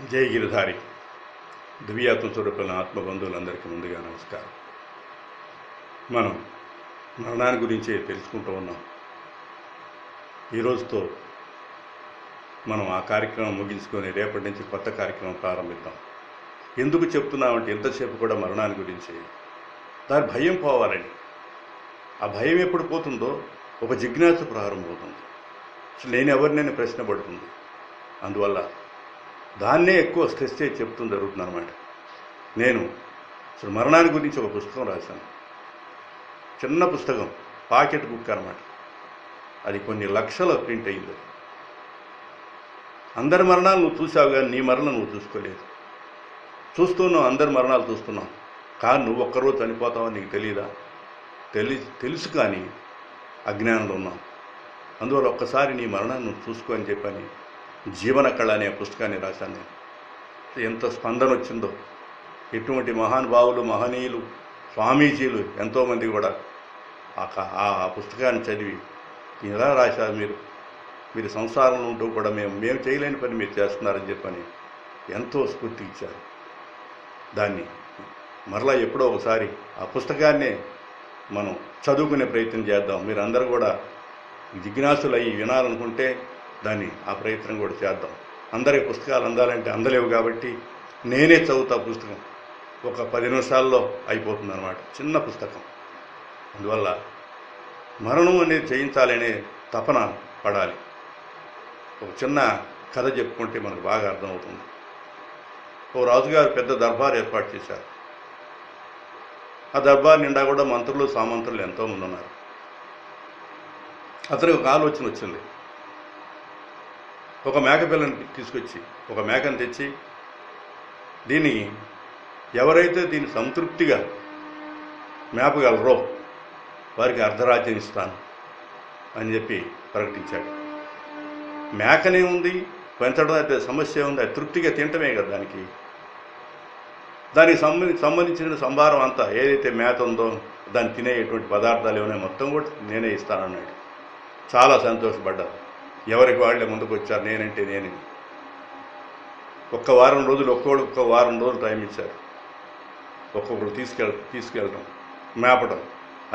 జై గిరిధారి దివ్యాత్మ స్వరూపుల ఆత్మబంధువులందరికీ ముందుగా నమస్కారం. మనం మరణాన్ని గురించే తెలుసుకుంటూ ఉన్నాం. ఈ రోజుతో మనం ఆ కార్యక్రమం ముగించుకొని రేపటి నుంచి కొత్త కార్యక్రమం ప్రారంభిద్దాం. ఎందుకు చెప్తున్నామంటే ఎంతసేపు కూడా మరణాన్ని గురించి దాని భయం పోవాలని. ఆ భయం ఎప్పుడు పోతుందో ఒక జిజ్ఞాస ప్రారంభమవుతుంది. అసలు నేను ఎవరినైనా ప్రశ్న పడుతుంది. అందువల్ల దాన్నే ఎక్కువ స్ట్రెస్ చేసి చెప్తూ జరుగుతుంది అనమాట. నేను అసలు మరణాన్ని గురించి ఒక పుస్తకం రాశాను. చిన్న పుస్తకం, పాకెట్ బుక్ అనమాట. అది కొన్ని లక్షల ప్రింట్ అయింది. అందరి మరణాలు నువ్వు చూసావు, కానీ నీ మరణం నువ్వు చూసుకోలేదు. చూస్తున్నావు, అందరి మరణాలు చూస్తున్నావు, కానీ నువ్వు ఒక్కరోజు చనిపోతావని నీకు తెలియదా? తెలుసు, కానీ అజ్ఞానంలో ఉన్నావు. అందువల్ల ఒక్కసారి నీ మరణాన్ని నువ్వు చూసుకో అని చెప్పని జీవన కళ అనే పుస్తకాన్ని రాశాను నేను. ఎంత స్పందన వచ్చిందో! ఎటువంటి మహానుభావులు, మహనీయులు, స్వామీజీలు ఎంతోమంది కూడా ఆ పుస్తకాన్ని చదివి ఇలా రాశారు, మీరు సంసారంలో ఉంటూ కూడా మేము చేయలేని పని మీరు చేస్తున్నారని చెప్పని ఎంతో స్ఫూర్తి ఇచ్చారు. దాన్ని మరలా ఎప్పుడో ఒకసారి ఆ పుస్తకాన్నే మనం చదువుకునే ప్రయత్నం చేద్దాం. మీరందరూ కూడా జిజ్ఞాసులు అయ్యి వినాలనుకుంటే దాన్ని ఆ ప్రయత్నం కూడా చేద్దాం. అందరికి పుస్తకాలు అందాలంటే అందలేవు, కాబట్టి నేనే చదువుతా పుస్తకం. ఒక 10 నిమిషాల్లో అయిపోతుంది అన్నమాట, చిన్న పుస్తకం. అందువల్ల మరణం అనేది చేయించాలనే తపన పడాలి. ఒక చిన్న కథ చెప్పుకుంటే మనకు బాగా అర్థమవుతుంది. ఓ రాజుగారు పెద్ద దర్బార్ ఏర్పాటు చేశారు. ఆ దర్బార్ నిండా కూడా మంత్రులు, సామంతులు ఎంతోమంది ఉన్నారు. అతనికి ఒక ఆలోచన వచ్చింది. ఒక మేక పిల్లని తీసుకొచ్చి, ఒక మేకను తెచ్చి, దీన్ని ఎవరైతే దీన్ని సంతృప్తిగా మేపగలరో వారికి అర్ధరాజ్యం ఇస్తాను అని చెప్పి ప్రకటించాడు. మేకనే ఉంది, పెంచడం అయితే సమస్య ఉంది, అది తృప్తిగా తినటమే కదా దానికి సంబంధించిన సంభారం అంతా ఏదైతే మేత ఉందో దాన్ని తినేటువంటి పదార్థాలు ఏమైనా మొత్తం కూడా నేనే ఇస్తానన్నాడు. చాలా సంతోషపడ్డారు. ఎవరికి వాళ్ళే ముందుకు వచ్చారు, నేనంటే నేను. ఒక్క వారం రోజులు టైం ఇచ్చారు. ఒక్కొక్కరు తీసుకెళ్ళడం, మేపడం.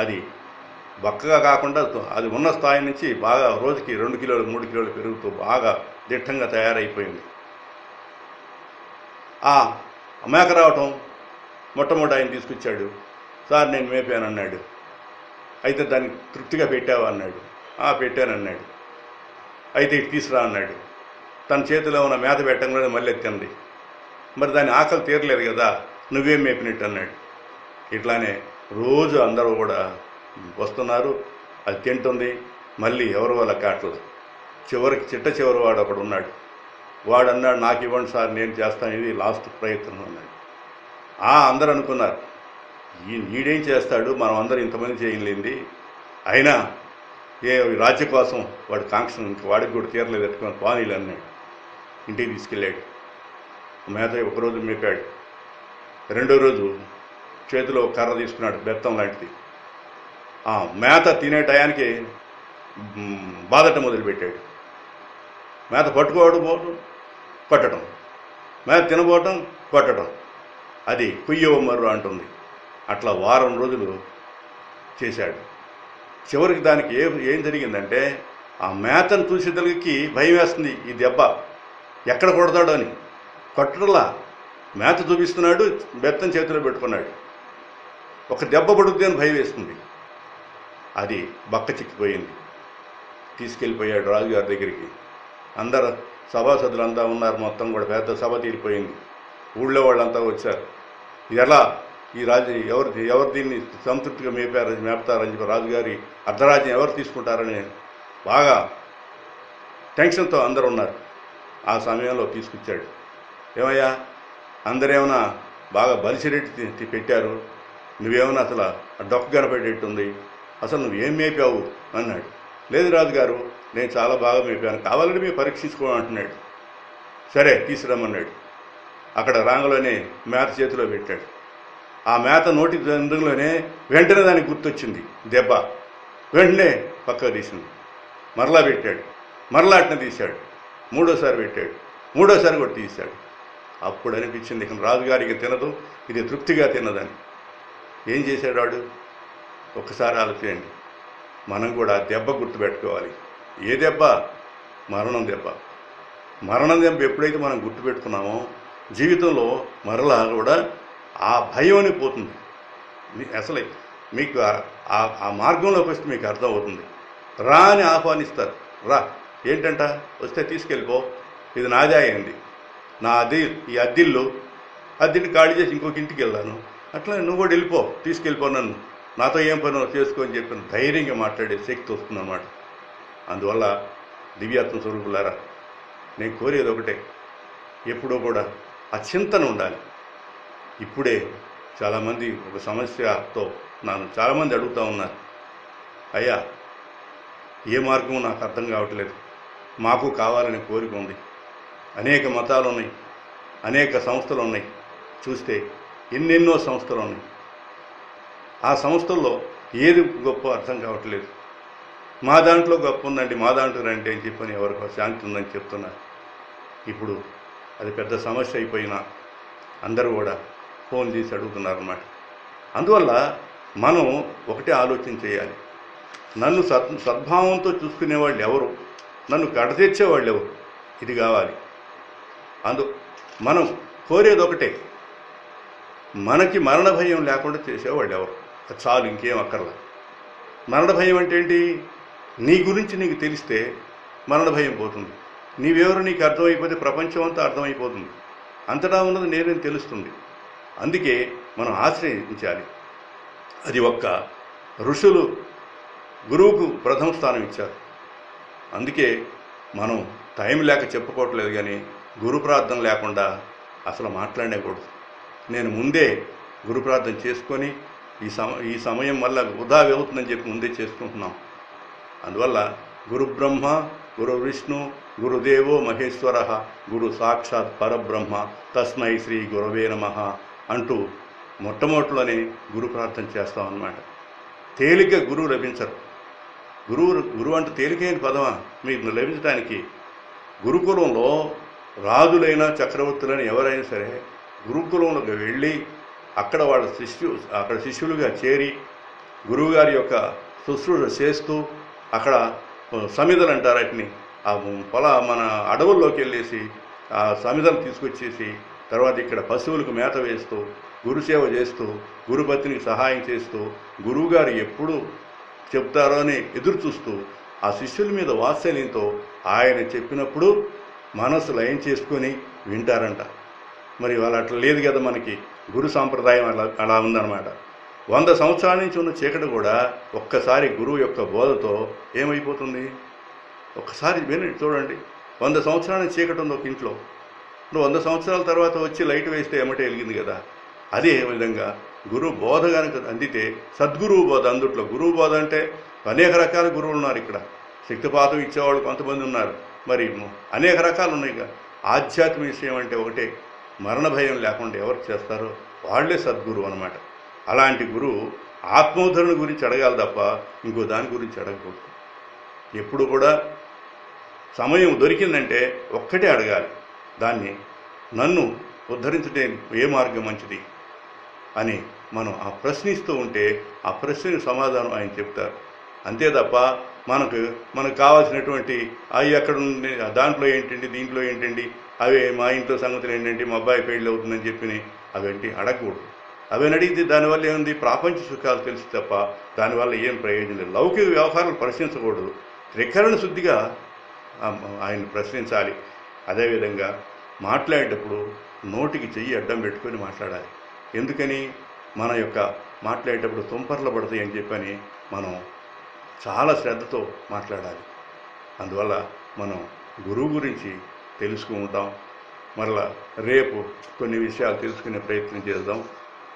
అది బక్కగా కాకుండా అది ఉన్న స్థాయి నుంచి బాగా రోజుకి 2 కిలోలు 3 కిలోలు పెరుగుతూ బాగా దిట్టంగా తయారైపోయింది. ఆ మేక రావటం మొట్టమొదటి ఆయన తీసుకొచ్చాడు. సార్ నేను మేపానన్నాడు. అయితే దాన్ని తృప్తిగా పెట్టావా అన్నాడు. పెట్టానన్నాడు. అయితే ఇటు తీసురా అన్నాడు. తన చేతిలో ఉన్న మేత పెట్టంగానే మళ్ళీ తింది. మరి దాని ఆకలి తీరలేదు కదా, నువ్వేం మేపినట్టు అన్నాడు. ఇట్లానే రోజు అందరూ కూడా వస్తున్నారు, అది తింటుంది. మళ్ళీ ఎవరి వల్ల కావట్లేదు. చివరికి చివరి వాడు ఒకడు ఉన్నాడు. వాడు అన్నాడు, నాకు ఇవ్వండి సార్, నేను చేస్తాను, ఇది లాస్ట్ ప్రయత్నం అన్నాడు. అందరూ అనుకున్నారు, ఈడేం చేస్తాడు, మనం అందరూ ఇంతమంది చేయలేంది, అయినా రాజ్య కోసం వాడి కాంక్ష వాడికి కూడా తీరలేదు, ఎట్టుకొని పానీలు అన్నాడు. ఇంటికి తీసుకెళ్ళాడు. మేత ఒకరోజు మేపాడు. రెండో రోజు చేతిలో కర్ర తీసుకున్నాడు, బెత్తం లాంటిది. మేత తినే టయానికి బాధట మొదలుపెట్టాడు. మేత పట్టుకోవడం కొట్టడం, మేత తినబోవటం కొట్టడం. అది కుయ్యవమ్మర్రు అంటుంది. అట్లా వారం రోజులు చేశాడు. చివరికి దానికి ఏం జరిగిందంటే, ఆ మేతను చూసేదలికి భయం వేస్తుంది. ఈ దెబ్బ ఎక్కడ కొడతాడు అని. కొట్టడలా, మేత చూపిస్తున్నాడు, బెత్తం చేతిలో పెట్టుకున్నాడు. ఒక దెబ్బ పడుద్ది అని భయం వేస్తుంది. అది బక్క చిక్కిపోయింది. తీసుకెళ్ళిపోయాడు రాజుగారి దగ్గరికి. అందరు సభాసదులంతా ఉన్నారు, మొత్తం కూడా పెద్ద సభ తీరిపోయింది. ఊళ్ళో వాళ్ళంతా వచ్చారు. ఇది ఎలా, ఈ రాజు ఎవరు దీన్ని సంతృప్తిగా మేపుతారని చెప్పి రాజుగారి అర్ధరాజ్యం ఎవరు తీసుకుంటారని బాగా టెన్షన్తో అందరూ ఉన్నారు. ఆ సమయంలో తీసుకొచ్చాడు. ఏమయ్యా, అందరేమన్నా బాగా బలిసిరెట్టి పెట్టారు, నువ్వేమన్నా అసలు డొక్క కనపడేట్టుంది, అసలు నువ్వేం మేపావు అన్నాడు. లేదు రాజుగారు, నేను చాలా బాగా మేపాను, కావాలని మేము పరీక్షించుకోమంటున్నాడు. సరే తీసుకురమ్మన్నాడు. అక్కడ రాంగలోనే మేత చేతిలో పెట్టాడు. ఆ మేత నోటి రంగులోనే వెంటనే దానికి గుర్తొచ్చింది దెబ్బ. వెంటనే పక్కకు తీసింది. మరలా పెట్టాడు. మరలా అట్నే తీశాడు. మూడోసారి పెట్టాడు. మూడోసారి కూడా తీశాడు. అప్పుడు అనిపించింది ఇక రాజుగారికి తినదు, ఇది తృప్తిగా తినదని. ఏం చేశాడు వాడు? ఒక్కసారి ఆలోచించండి. మనం కూడా దెబ్బ గుర్తుపెట్టుకోవాలి. ఏ దెబ్బ? మరణం దెబ్బ. మరణం దెబ్బ ఎప్పుడైతే మనం గుర్తుపెట్టుకున్నామో జీవితంలో మరలా కూడా ఆ భయం అని పోతుంది. అసలు మీకు ఆ మార్గంలోకి వస్తే మీకు అర్థమవుతుంది. రా అని ఆహ్వానిస్తారు. రా, ఏంటంట? వస్తే తీసుకెళ్ళిపో, ఇది నాదే అయింది, నా ఈ అద్దిల్ని ఖాళీ చేసి ఇంకొక ఇంటికి వెళ్ళాను, అట్లా నువ్వు కూడా వెళ్ళిపో, తీసుకెళ్ళిపో, నన్ను నాతో ఏం పని చేసుకో అని చెప్పిన ధైర్యంగా మాట్లాడే శక్తి వస్తుందన్నమాట. అందువల్ల దివ్యాత్మ స్వరూపులారా, నేను కోరేది ఒకటే, ఎప్పుడూ కూడా ఆ చింతన ఉండాలి. ఇప్పుడే చాలామంది ఒక సమస్యతో నన్ను చాలామంది అడుగుతూ ఉన్నారు, అయ్యా ఏ మార్గం నాకు అర్థం కావట్లేదు, మాకు కావాలని కోరిక ఉంది, అనేక మతాలు ఉన్నాయి, అనేక సంస్థలు ఉన్నాయి, చూస్తే ఎన్నెన్నో సంస్థలు ఉన్నాయి, ఆ సంస్థల్లో ఏది గొప్ప అర్థం కావట్లేదు, మా దాంట్లో గొప్ప ఉందండి, మా దాంట్లో రండి అని చెప్పని ఎవరికో శాంతి ఉందని చెప్తున్నారు. ఇప్పుడు అది పెద్ద సమస్య అయిపోయినా అందరూ కూడా ఫోన్ చేసి అడుగుతున్నారన్నమాట. అందువల్ల మనం ఒకటే ఆలోచన చేయాలి, నన్ను సద్భావంతో చూసుకునేవాళ్ళు ఎవరు, నన్ను కడతీర్చేవాళ్ళు ఎవరు, ఇది కావాలి. మనం కోరేది ఒకటే, మనకి మరణ భయం లేకుండా చేసేవాళ్ళు ఎవరు, చాలు, ఇంకేం అక్కర్లా. మరణ భయం అంటే ఏంటి? నీ గురించి నీకు తెలిస్తే మరణ భయం పోతుంది. నీవెవరు నీకు అర్థమైపోతే ప్రపంచం అంతా అర్థమైపోతుంది, అంతటా ఉన్నది నేనేం తెలుస్తుంది. అందుకే మనం ఆశ్రయించాలి. అది ఒక్క ఋషులు గురువుకు ప్రథమ స్థానం ఇచ్చారు. అందుకే మనం టైం లేక చెప్పుకోవట్లేదు, కానీ గురు ప్రార్థన లేకుండా అసలు మాట్లాడకూడదు. నేను ముందే గురు ప్రార్థన చేసుకొని ఈ సమయం వల్ల వృధా అవుతుందని చెప్పి ముందే చేసుకుంటున్నాం. అందువల్ల గురు బ్రహ్మ, గురు విష్ణు, గురుదేవో మహేశ్వర, గురు సాక్షాత్ పరబ్రహ్మ, తస్మై శ్రీ గురవే నమః అంటూ మొట్టమొదటిలోనే గురు ప్రార్థన చేస్తామన్నమాట. తేలిక గురువు లభించరు. గురువు అంటే తేలికైన పదమా మీకు లభించడానికి? గురుకులంలో రాజులైనా చక్రవర్తులైనా ఎవరైనా సరే గురుకులంలోకి వెళ్ళి అక్కడ వాళ్ళ శిష్యులుగా చేరి గురువుగారి యొక్క శుశ్రూష చేస్తూ అక్కడ సమిధలు అంటారు వాటిని, మన అడవుల్లోకి వెళ్ళేసి ఆ సమిధలు తీసుకొచ్చేసి తర్వాత ఇక్కడ పశువులకు మేత వేస్తూ గురుసేవ చేస్తూ గురుపత్నికి సహాయం చేస్తూ గురువుగారు ఎప్పుడు చెప్తారో అని ఎదురు చూస్తూ ఆ శిష్యుల మీద వాత్సల్యంతో ఆయన చెప్పినప్పుడు మనసు లయం చేసుకొని వింటారంట. మరి వాళ్ళు అట్లా లేదు కదా, మనకి గురు సాంప్రదాయం అలా ఉందన్నమాట. 100 సంవత్సరాల నుంచి ఉన్న చీకటి కూడా ఒక్కసారి గురువు యొక్క బోధతో ఏమైపోతుంది? ఒక్కసారి వినండి, చూడండి. 100 సంవత్సరాల నుంచి చీకటి ఉంది ఒక ఇంట్లో, నువ్వు 100 సంవత్సరాల తర్వాత వచ్చి లైట్ వేస్తే ఏమంటే వెలిగింది కదా. అదే విధంగా గురువు బోధ కనుక అందితే సద్గురువు బోధ. అందుట్లో గురువు బోధ అంటే అనేక రకాల గురువులు ఉన్నారు. ఇక్కడ శక్తిపాతం ఇచ్చేవాళ్ళు కొంతమంది ఉన్నారు, మరి అనేక రకాలు ఉన్నాయి. ఆధ్యాత్మిక విషయం అంటే ఒకటే, మరణ భయం లేకుండా ఎవరు చేస్తారో వాళ్లే సద్గురువు అన్నమాట. అలాంటి గురువు ఆత్మోద్ధరణ గురించి అడగాలి తప్ప ఇంకో దాని గురించి అడగకూడదు. ఎప్పుడు కూడా సమయం దొరికిందంటే ఒక్కటే అడగాలి, దాన్ని నన్ను ఉద్ధరించటే ఏ మార్గం మంచిది అని మనం ఆ ప్రశ్నిస్తూ ఉంటే ఆ ప్రశ్నకు సమాధానం ఆయన చెప్తారు. అంతే తప్ప మనకు కావాల్సినటువంటి అవి ఎక్కడ ఉంది, దాంట్లో ఏంటండి, దీంట్లో ఏంటండి, అవే మా ఇంట్లో సంగతులు ఏంటంటే మా అబ్బాయి పెళ్ళి అవుతుందని చెప్పి అవేంటి అడగకూడదు. అవన్నీ అడిగితే దానివల్ల ఏముంది? ప్రాపంచ సుఖాలు తెలుసు తప్ప దానివల్ల ఏం ప్రయోజనం లేదు. లౌకిక వ్యవహారాలు ప్రశ్నించకూడదు, త్రికరణ శుద్ధిగా ఆయన ప్రశ్నించాలి. అదేవిధంగా మాట్లాడేటప్పుడు నోటికి చెయ్యి అడ్డం పెట్టుకొని మాట్లాడాలి. ఎందుకని? మన యొక్క మాట్లాడేటప్పుడు తుంపర్లు పడతాయి అని చెప్పని మనం చాలా శ్రద్ధతో మాట్లాడాలి. అందువల్ల మనం గురువు గురించి తెలుసుకుంటాం. మరలా రేపు కొన్ని విషయాలు తెలుసుకునే ప్రయత్నం చేద్దాం.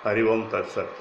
హరి ఓం తత్సత్.